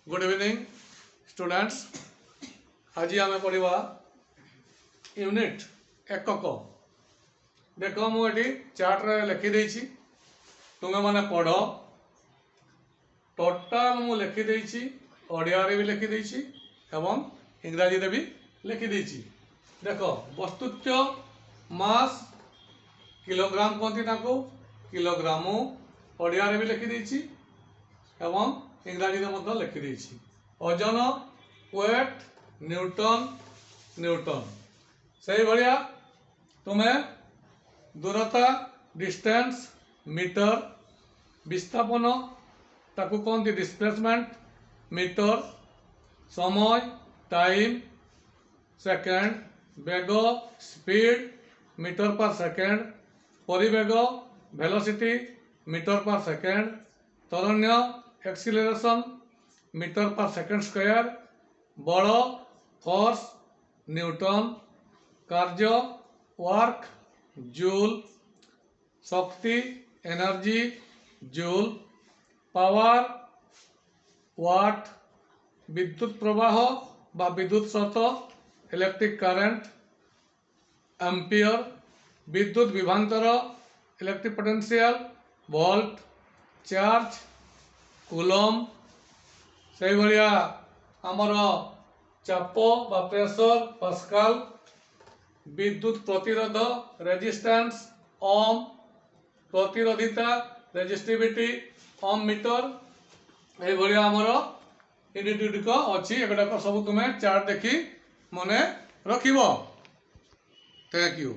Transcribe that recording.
Good evening students. आज आम पढ़ा यूनिट एकक। देख मुझे चार्ट लिखिदे तुम्हें मैंने पढ़। टोटाल मु लिखिदे ओडिया रे भी लिखिदे एवं इंग्राजी रे भी लिखिदे। देख वस्तुत्व मास किलोग्राम कहती किलोग्राम ओडिया रे भी लिखिदे एवं इंग्राजी रे लिखिदे। ओजन वेट न्यूटन न्यूटन से भाया तुम्हें दूरता डिस्टेंस मीटर विस्थापन ताकू कहते डिस्प्लेसमेंट मीटर समय टाइम सेकेंड वेग स्पीड मीटर पर सेकेंड परिवेग वेलोसिटी मीटर पर सेकेंड त्वरण्य एक्सीलरेशन मीटर पर सेकेंड स्क्वायर बल फोर्स न्यूटन कार्य वर्क जूल शक्ति एनर्जी जूल पावर वाट विद्युत प्रवाह बा विद्युत स्रोत इलेक्ट्रिक करंट एम्पियर विद्युत विभांतर electric potential volt charge coulomb से भाया आमर चाप बा प्रेशर पास्कल विद्युत प्रतिरोध रेजिस्टेंस ओम प्रतिरोधिता रेजिस्टिविटी ओम मीटर ये आमर यूनिट गुड़िक अच्छी एगुड़ाक सब तुम्हें चार्ट देखी मन रख। Thank you.